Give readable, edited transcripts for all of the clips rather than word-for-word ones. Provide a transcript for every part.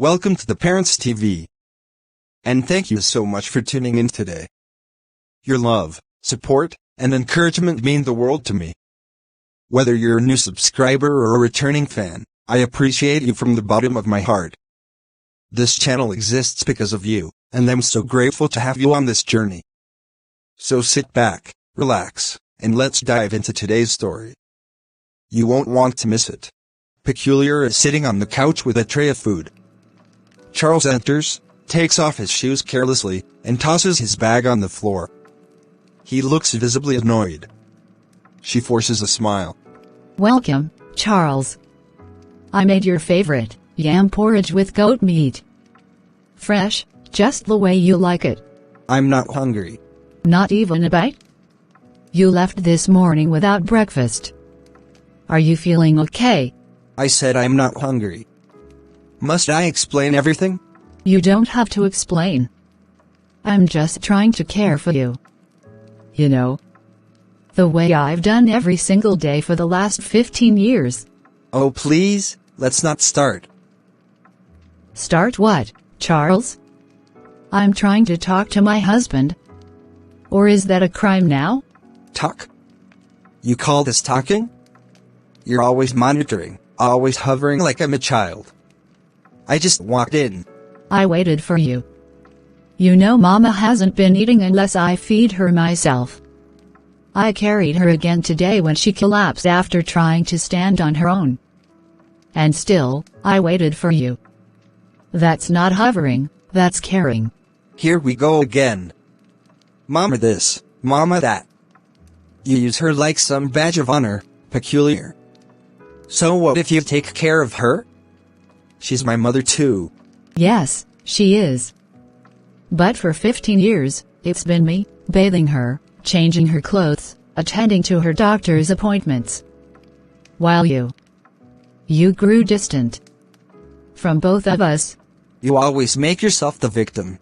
Welcome to the Parents TV. And thank you so much for tuning in today. Your love, support, and encouragement mean the world to me. Whether you're a new subscriber or a returning fan, I appreciate you from the bottom of my heart. This channel exists because of you, and I'm so grateful to have you on this journey. So sit back, relax, and let's dive into today's story. You won't want to miss it. Peculiar is sitting on the couch with a tray of food. Charles enters, takes off his shoes carelessly, and tosses his bag on the floor. He looks visibly annoyed. She forces a smile. Welcome, Charles. I made your favorite, yam porridge with goat meat. Fresh, just the way you like it. I'm not hungry. Not even a bite? You left this morning without breakfast. Are you feeling okay? I said I'm not hungry. Must I explain everything? You don't have to explain. I'm just trying to care for you. You know, the way I've done every single day for the last 15 years. Oh please, let's not start. Start what, Charles? I'm trying to talk to my husband. Or is that a crime now? Talk? You call this talking? You're always monitoring, always hovering like I'm a child. I just walked in. I waited for you. You know Mama hasn't been eating unless I feed her myself. I carried her again today when she collapsed after trying to stand on her own. And still, I waited for you. That's not hovering, that's caring. Here we go again. Mama this, Mama that. You use her like some badge of honor, peculiar. So what if you take care of her? She's my mother too. Yes, she is. But for 15 years, it's been me, bathing her, changing her clothes, attending to her doctor's appointments. While you grew distant from both of us. You always make yourself the victim.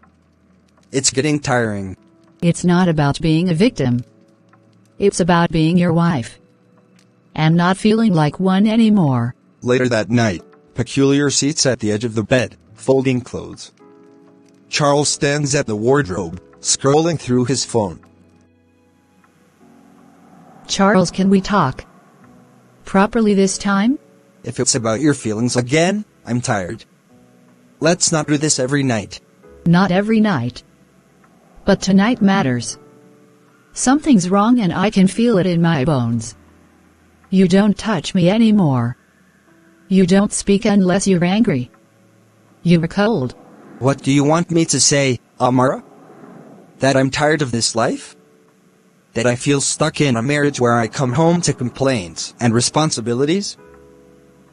It's getting tiring. It's not about being a victim. It's about being your wife. And not feeling like one anymore. Later that night, Peculiar sits at the edge of the bed, folding clothes. Charles stands at the wardrobe, scrolling through his phone. Charles, can we talk properly this time? If it's about your feelings again, I'm tired. Let's not do this every night. Not every night. But tonight matters. Something's wrong and I can feel it in my bones. You don't touch me anymore. You don't speak unless you're angry. You're cold. What do you want me to say, Amara? That I'm tired of this life? That I feel stuck in a marriage where I come home to complaints and responsibilities?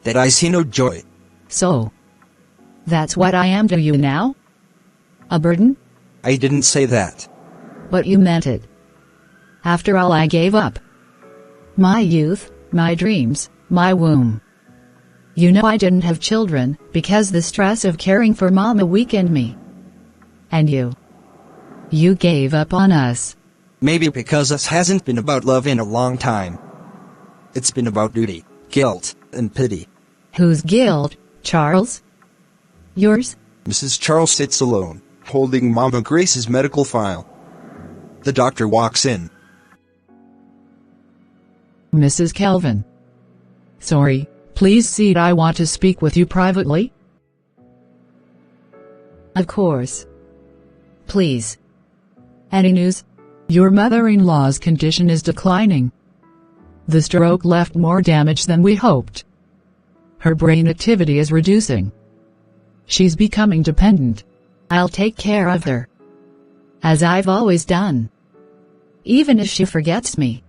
That I see no joy? So, that's what I am to you now? A burden? I didn't say that. But you meant it. After all I gave up. My youth, my dreams, my womb. You know I didn't have children, because the stress of caring for Mama weakened me. And you gave up on us. Maybe because us hasn't been about love in a long time. It's been about duty, guilt, and pity. Whose guilt, Charles? Yours? Mrs. Charles sits alone, holding Mama Grace's medical file. The doctor walks in. Mrs. Kelvin. Sorry, please sit. I want to speak with you privately. Of course. Please. Any news? Your mother-in-law's condition is declining. The stroke left more damage than we hoped. Her brain activity is reducing. She's becoming dependent. I'll take care of her. As I've always done. Even if she forgets me.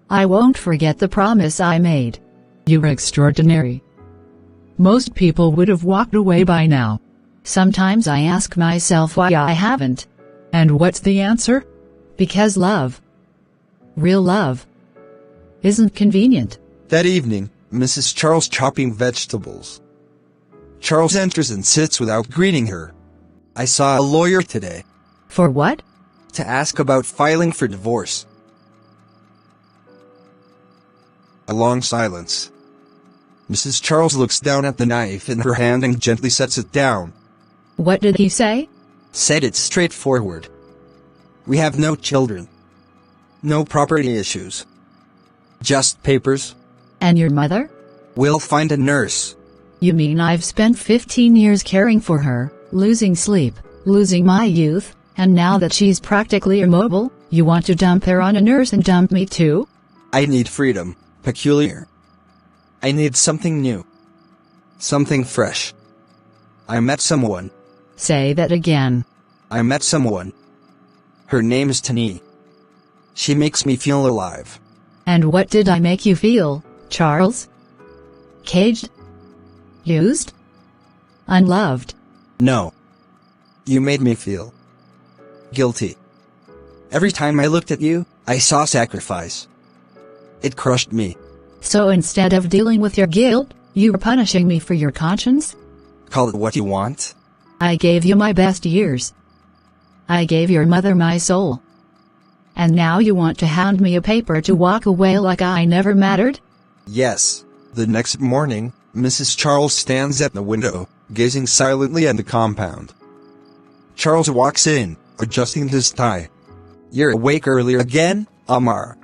I won't forget the promise I made. You're extraordinary. Most people would have walked away by now. Sometimes I ask myself why I haven't. And what's the answer? Because love, real love, isn't convenient. That evening, Mrs. Charles chopping vegetables. Charles enters and sits without greeting her. I saw a lawyer today. For what? To ask about filing for divorce. A long silence. Mrs. Charles looks down at the knife in her hand and gently sets it down. What did he say? Said it's straightforward. We have no children. No property issues. Just papers. And your mother? We'll find a nurse. You mean I've spent 15 years caring for her, losing sleep, losing my youth, and now that she's practically immobile, you want to dump her on a nurse and dump me too? I need freedom, peculiar. I need something new. Something fresh. I met someone. Say that again. I met someone. Her name is Tani. She makes me feel alive. And what did I make you feel, Charles? Caged? Used? Unloved? No. You made me feel guilty. Every time I looked at you, I saw sacrifice. It crushed me. So instead of dealing with your guilt, you were punishing me for your conscience? Call it what you want. I gave you my best years. I gave your mother my soul. And now you want to hand me a paper to walk away like I never mattered? Yes. The next morning, Mrs. Charles stands at the window, gazing silently at the compound. Charles walks in, adjusting his tie. You're awake early again, Amar?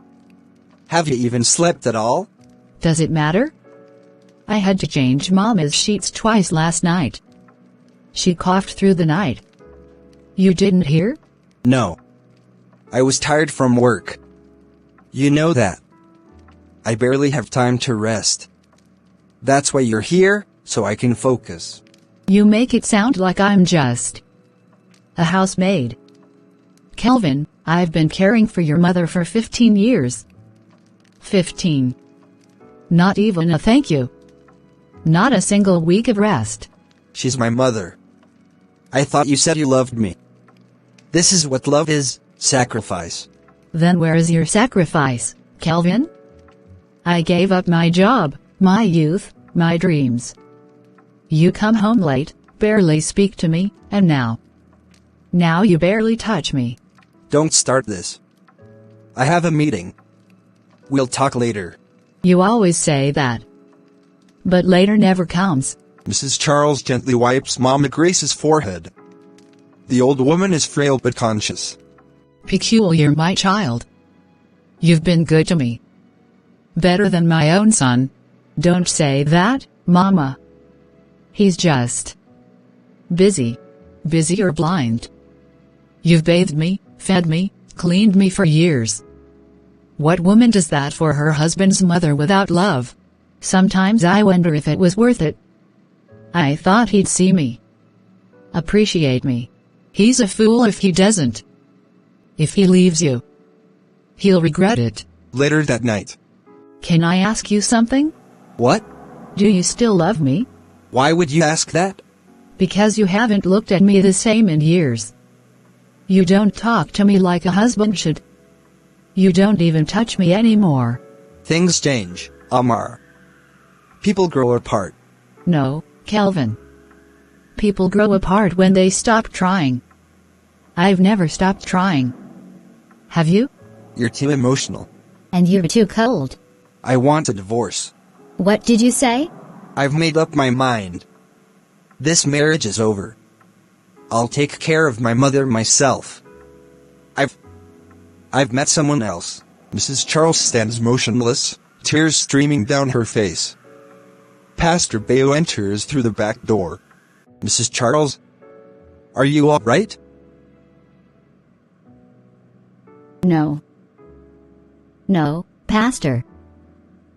Have you even slept at all? Does it matter? I had to change Mama's sheets twice last night. She coughed through the night. You didn't hear? No. I was tired from work. You know that. I barely have time to rest. That's why you're here, so I can focus. You make it sound like I'm just a housemaid. Kelvin, I've been caring for your mother for 15 years. 15. Not even a thank you. Not a single week of rest. She's my mother. I thought you said you loved me. This is what love is, sacrifice. Then where is your sacrifice, Kelvin? I gave up my job, my youth, my dreams. You come home late, barely speak to me, and now you barely touch me. Don't start this. I have a meeting. We'll talk later. You always say that. But later never comes. Mrs. Charles gently wipes Mama Grace's forehead. The old woman is frail but conscious. Peculiar, my child. You've been good to me. Better than my own son. Don't say that, Mama. He's just busy. Busy or blind. You've bathed me, fed me, cleaned me for years. What woman does that for her husband's mother without love? Sometimes I wonder if it was worth it. I thought he'd see me. Appreciate me. He's a fool if he doesn't. If he leaves you, he'll regret it. Later that night. Can I ask you something? What? Do you still love me? Why would you ask that? Because you haven't looked at me the same in years. You don't talk to me like a husband should. You don't even touch me anymore. Things change, Amar. People grow apart. No, Kelvin. People grow apart when they stop trying. I've never stopped trying. Have you? You're too emotional. And you're too cold. I want a divorce. What did you say? I've made up my mind. This marriage is over. I'll take care of my mother myself. I've met someone else. Mrs. Charles stands motionless, tears streaming down her face. Pastor Bayo enters through the back door. Mrs. Charles? Are you all right? No. No, Pastor.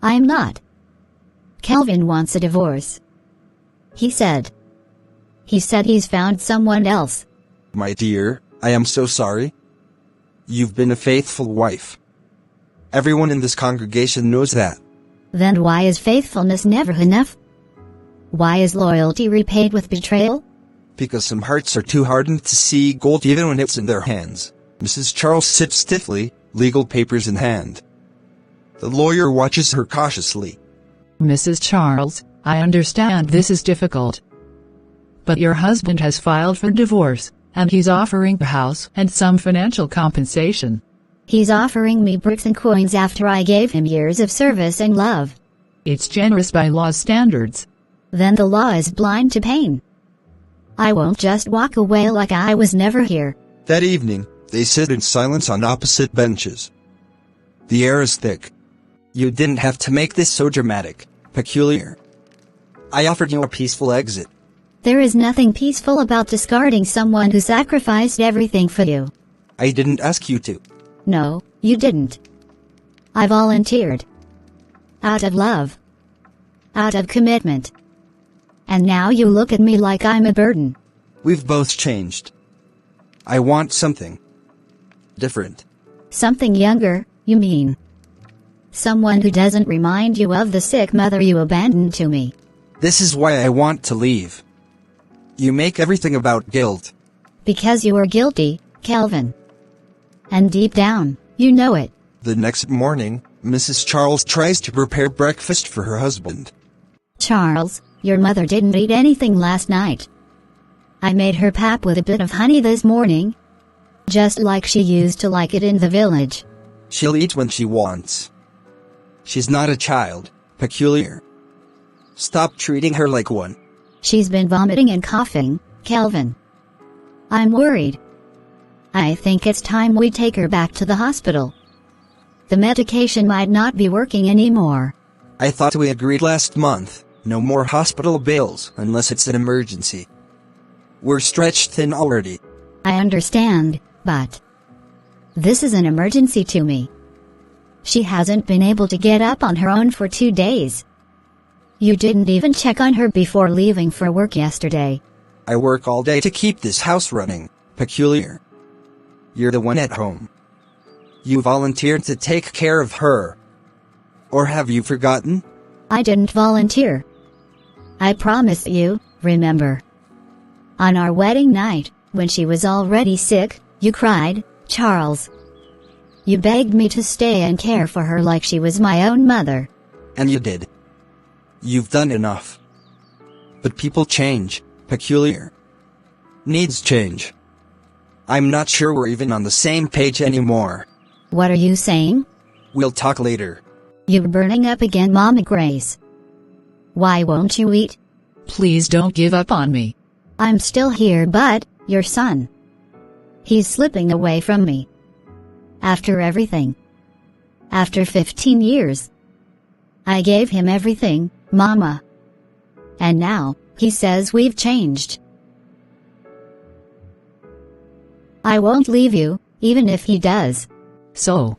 I'm not. Kelvin wants a divorce. He said he's found someone else. My dear, I am so sorry. You've been a faithful wife. Everyone in this congregation knows that. Then why is faithfulness never enough? Why is loyalty repaid with betrayal? Because some hearts are too hardened to see gold even when it's in their hands. Mrs. Charles sits stiffly, legal papers in hand. The lawyer watches her cautiously. Mrs. Charles, I understand this is difficult. But your husband has filed for divorce, and he's offering the house and some financial compensation. He's offering me bricks and coins after I gave him years of service and love. It's generous by law's standards. Then the law is blind to pain. I won't just walk away like I was never here. That evening, they sit in silence on opposite benches. The air is thick. You didn't have to make this so dramatic, peculiar. I offered you a peaceful exit. There is nothing peaceful about discarding someone who sacrificed everything for you. I didn't ask you to. No, you didn't. I volunteered. Out of love. Out of commitment. And now you look at me like I'm a burden. We've both changed. I want something different. Something younger, you mean? Someone who doesn't remind you of the sick mother you abandoned to me. This is why I want to leave. You make everything about guilt. Because you are guilty, Calvin. And deep down, you know it. The next morning, Mrs. Charles tries to prepare breakfast for her husband. Charles, your mother didn't eat anything last night. I made her pap with a bit of honey this morning. Just like she used to like it in the village. She'll eat when she wants. She's not a child, peculiar. Stop treating her like one. She's been vomiting and coughing, Calvin. I'm worried. I think it's time we take her back to the hospital. The medication might not be working anymore. I thought we agreed last month, no more hospital bills unless it's an emergency. We're stretched thin already. I understand, but this is an emergency to me. She hasn't been able to get up on her own for 2 days. You didn't even check on her before leaving for work yesterday. I work all day to keep this house running, peculiar. You're the one at home. You volunteered to take care of her. Or have you forgotten? I didn't volunteer. I promised you, remember? On our wedding night, when she was already sick, you cried, Charles. You begged me to stay and care for her like she was my own mother. And you did. You've done enough. But people change, peculiar. Needs change. I'm not sure we're even on the same page anymore. What are you saying? We'll talk later. You're burning up again, Mama Grace. Why won't you eat? Please don't give up on me. I'm still here, but your son. He's slipping away from me. After everything. After 15 years. I gave him everything, Mama. And now, he says we've changed. I won't leave you, even if he does. So,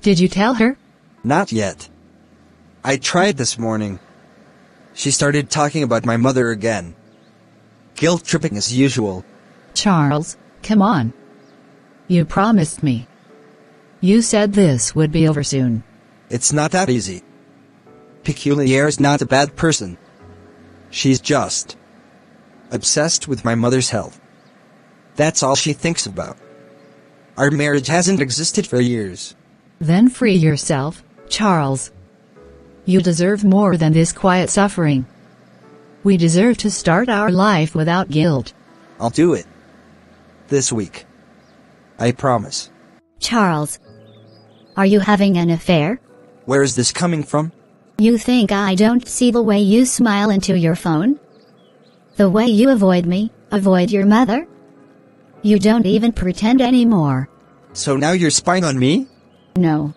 did you tell her? Not yet. I tried this morning. She started talking about my mother again. Guilt tripping as usual. Charles, come on. You promised me. You said this would be over soon. It's not that easy. Peculiar's not a bad person. She's just obsessed with my mother's health. That's all she thinks about. Our marriage hasn't existed for years. Then free yourself, Charles. You deserve more than this quiet suffering. We deserve to start our life without guilt. I'll do it. This week. I promise. Charles. Are you having an affair? Where is this coming from? You think I don't see the way you smile into your phone? The way you avoid me, avoid your mother? You don't even pretend anymore. So now you're spying on me? No.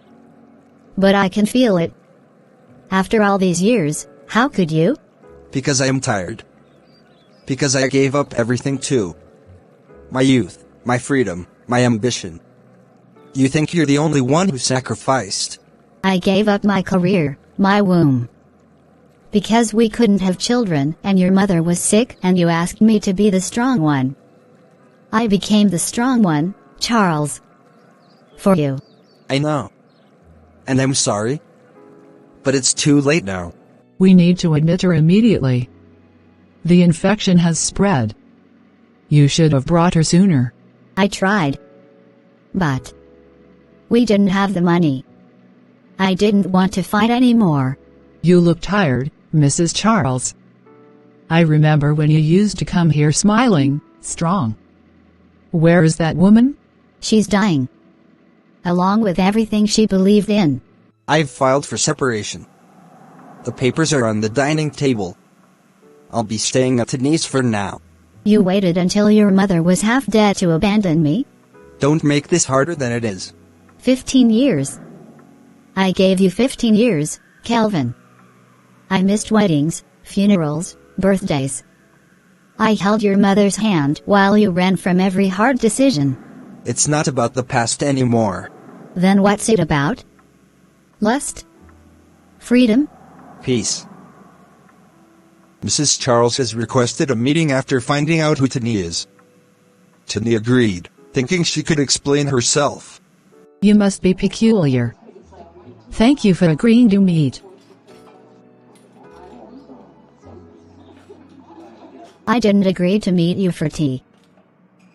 But I can feel it. After all these years, how could you? Because I am tired. Because I gave up everything too. My youth, my freedom, my ambition. You think you're the only one who sacrificed. I gave up my career, my womb. Because we couldn't have children and your mother was sick and you asked me to be the strong one. I became the strong one, Charles. For you. I know. And I'm sorry. But it's too late now. We need to admit her immediately. The infection has spread. You should have brought her sooner. I tried. But we didn't have the money. I didn't want to fight anymore. You look tired, Mrs. Charles. I remember when you used to come here smiling, strong. Where is that woman? She's dying. Along with everything she believed in. I've filed for separation. The papers are on the dining table. I'll be staying at Tani's for now. You waited until your mother was half dead to abandon me? Don't make this harder than it is. 15 years. I gave you 15 years, Calvin. I missed weddings, funerals, birthdays. I held your mother's hand while you ran from every hard decision. It's not about the past anymore. Then what's it about? Lust? Freedom? Peace. Mrs. Charles has requested a meeting after finding out who Tani is. Tani agreed, thinking she could explain herself. You must be peculiar. Thank you for agreeing to meet. I didn't agree to meet you for tea.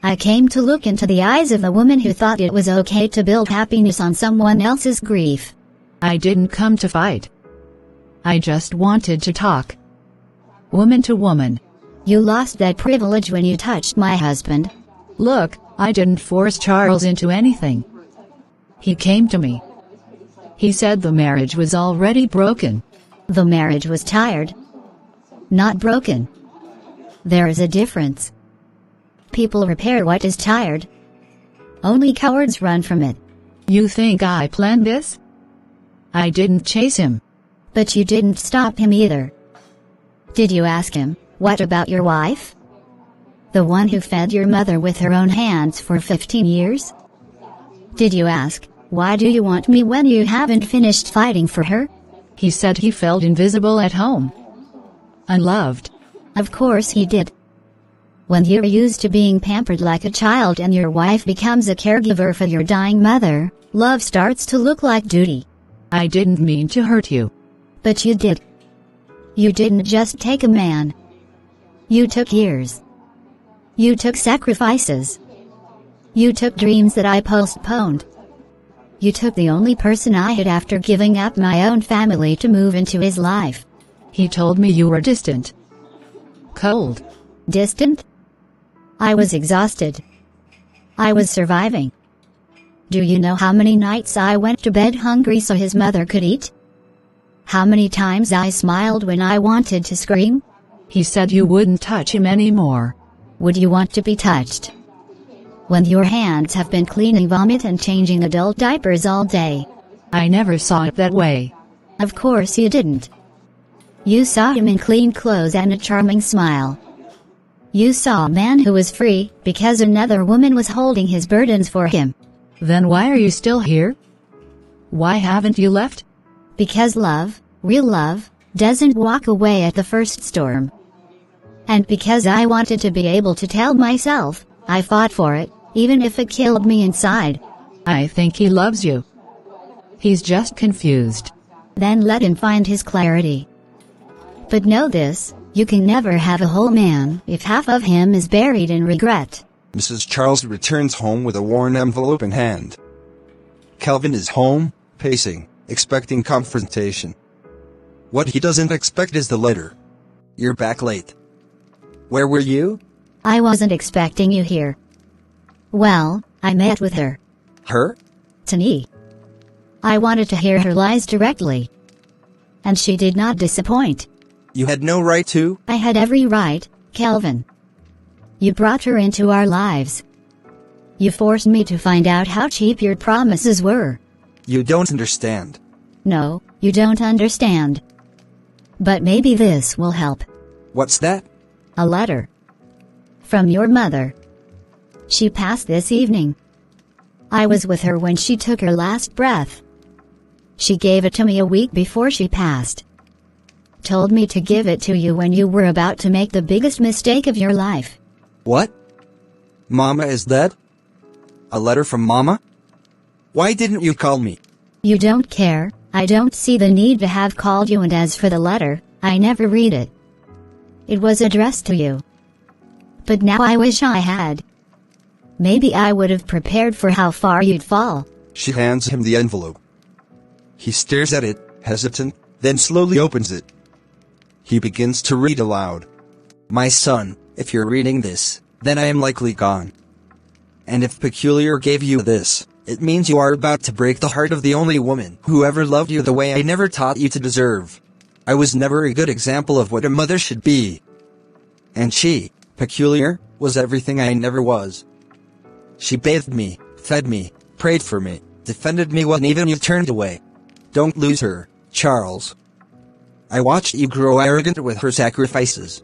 I came to look into the eyes of a woman who thought it was okay to build happiness on someone else's grief. I didn't come to fight. I just wanted to talk. Woman to woman. You lost that privilege when you touched my husband. Look, I didn't force Charles into anything. He came to me. He said the marriage was already broken. The marriage was tired. Not broken. There is a difference. People repair what is tired. Only cowards run from it. You think I planned this? I didn't chase him. But you didn't stop him either. Did you ask him, what about your wife? The one who fed your mother with her own hands for 15 years? Did you ask, why do you want me when you haven't finished fighting for her? He said he felt invisible at home. Unloved. Of course he did. When you're used to being pampered like a child and your wife becomes a caregiver for your dying mother, love starts to look like duty. I didn't mean to hurt you. But you did. You didn't just take a man. You took years. You took sacrifices. You took dreams that I postponed. You took the only person I had after giving up my own family to move into his life. He told me you were distant. Cold. Distant? I was exhausted. I was surviving. Do you know how many nights I went to bed hungry so his mother could eat? How many times I smiled when I wanted to scream? He said you wouldn't touch him anymore. Would you want to be touched? When your hands have been cleaning vomit and changing adult diapers all day. I never saw it that way. Of course you didn't. You saw him in clean clothes and a charming smile. You saw a man who was free, because another woman was holding his burdens for him. Then why are you still here? Why haven't you left? Because love, real love, doesn't walk away at the first storm. And because I wanted to be able to tell myself, I fought for it, even if it killed me inside. I think he loves you. He's just confused. Then let him find his clarity. But know this, you can never have a whole man if half of him is buried in regret. Mrs. Charles returns home with a worn envelope in hand. Calvin is home, pacing, expecting confrontation. What he doesn't expect is the letter. You're back late. Where were you? I wasn't expecting you here. Well, I met with her. Her? Tani. I wanted to hear her lies directly. And she did not disappoint. You had no right to? I had every right, Calvin. You brought her into our lives. You forced me to find out how cheap your promises were. You don't understand. No, you don't understand. But maybe this will help. What's that? A letter. From your mother. She passed this evening. I was with her when she took her last breath. She gave it to me a week before she passed. Told me to give it to you when you were about to make the biggest mistake of your life. What? Mama is dead? A letter from Mama? Why didn't you call me? You don't care. I don't see the need to have called you, and as for the letter, I never read it. It was addressed to you. But now I wish I had. Maybe I would have prepared for how far you'd fall. She hands him the envelope. He stares at it, hesitant, then slowly opens it. He begins to read aloud. My son, if you're reading this, then I am likely gone. And if Peculiar gave you this, it means you are about to break the heart of the only woman who ever loved you the way I never taught you to deserve. I was never a good example of what a mother should be. And she, peculiar, was everything I never was. She bathed me, fed me, prayed for me, defended me when even you turned away. Don't lose her, Charles. I watched you grow arrogant with her sacrifices.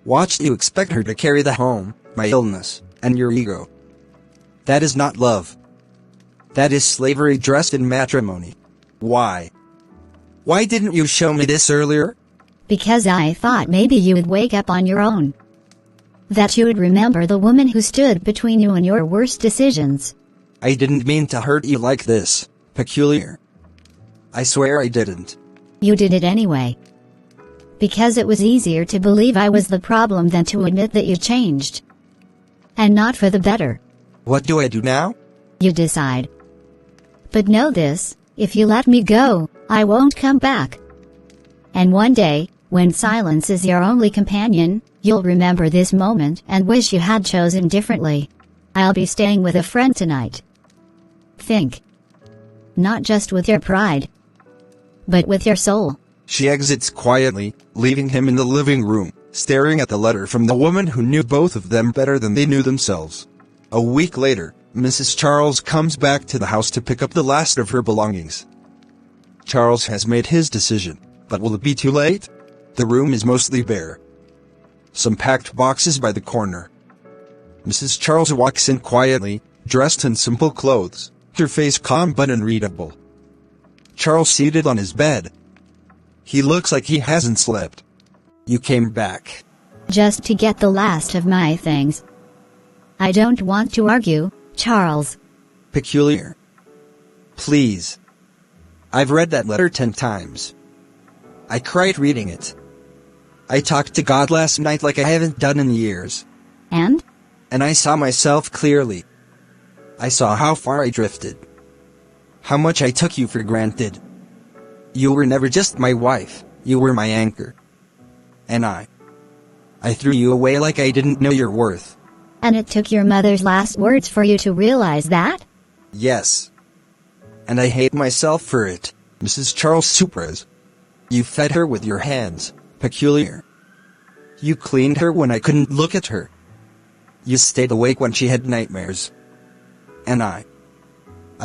Watched you expect her to carry the home, my illness, and your ego. That is not love. That is slavery dressed in matrimony. Why? Why didn't you show me this earlier? Because I thought maybe you would wake up on your own. That you would remember the woman who stood between you and your worst decisions. I didn't mean to hurt you like this, peculiar. I swear I didn't. You did it anyway. Because it was easier to believe I was the problem than to admit that you changed. And not for the better. What do I do now? You decide. But know this, if you let me go, I won't come back. And one day, when silence is your only companion, you'll remember this moment and wish you had chosen differently. I'll be staying with a friend tonight. Think. Not just with your pride, but with your soul. She exits quietly, leaving him in the living room, staring at the letter from the woman who knew both of them better than they knew themselves. A week later, Mrs. Charles comes back to the house to pick up the last of her belongings. Charles has made his decision, but will it be too late? The room is mostly bare. Some packed boxes by the corner. Mrs. Charles walks in quietly, dressed in simple clothes, her face calm but unreadable. Charles seated on his bed. He looks like he hasn't slept. You came back. Just to get the last of my things. I don't want to argue, Charles. Peculiar. Please. I've read that letter 10 times. I cried reading it. I talked to God last night like I haven't done in years. And? And I saw myself clearly. I saw how far I drifted. How much I took you for granted. You were never just my wife, you were my anchor. And I threw you away like I didn't know your worth. And it took your mother's last words for you to realize that? Yes. And I hate myself for it, Mrs. Charles Supras. You fed her with your hands, peculiar. You cleaned her when I couldn't look at her. You stayed awake when she had nightmares. And I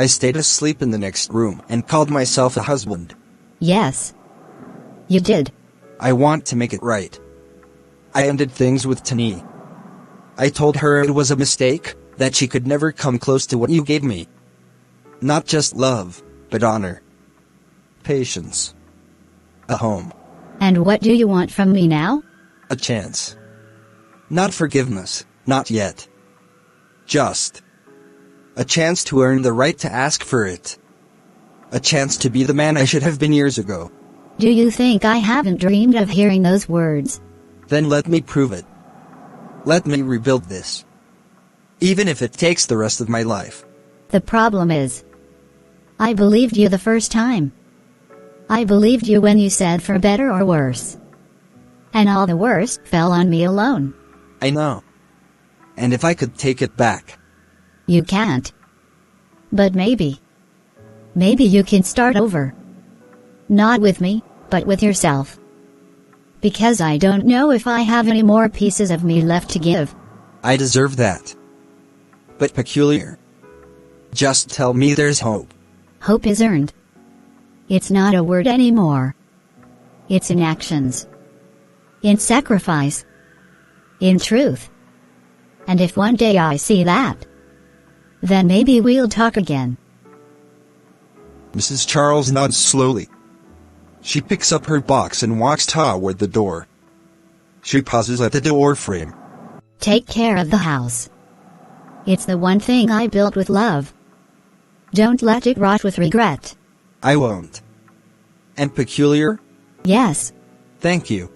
stayed asleep in the next room and called myself a husband. Yes. You did. I want to make it right. I ended things with Tani. I told her it was a mistake, that she could never come close to what you gave me. Not just love, but honor. Patience. A home. And what do you want from me now? A chance. Not forgiveness, not yet. Just a chance to earn the right to ask for it. A chance to be the man I should have been years ago. Do you think I haven't dreamed of hearing those words? Then let me prove it. Let me rebuild this. Even if it takes the rest of my life. The problem is, I believed you the first time. I believed you when you said for better or worse. And all the worst fell on me alone. I know. And if I could take it back. You can't. But maybe you can start over. Not with me, but with yourself. Because I don't know if I have any more pieces of me left to give. I deserve that. But peculiar. Just tell me there's hope. Hope is earned. It's not a word anymore. It's in actions. In sacrifice. In truth. And if one day I see that, then maybe we'll talk again. Mrs. Charles nods slowly. She picks up her box and walks toward the door. She pauses at the door frame. Take care of the house. It's the one thing I built with love. Don't let it rot with regret. I won't. And peculiar? Yes. Thank you.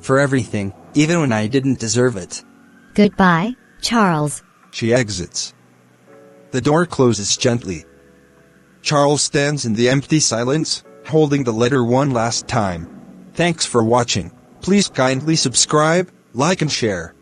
For everything, even when I didn't deserve it. Goodbye, Charles. She exits. The door closes gently. Charles stands in the empty silence, holding the letter one last time. Thanks for watching. Please kindly subscribe, like and share.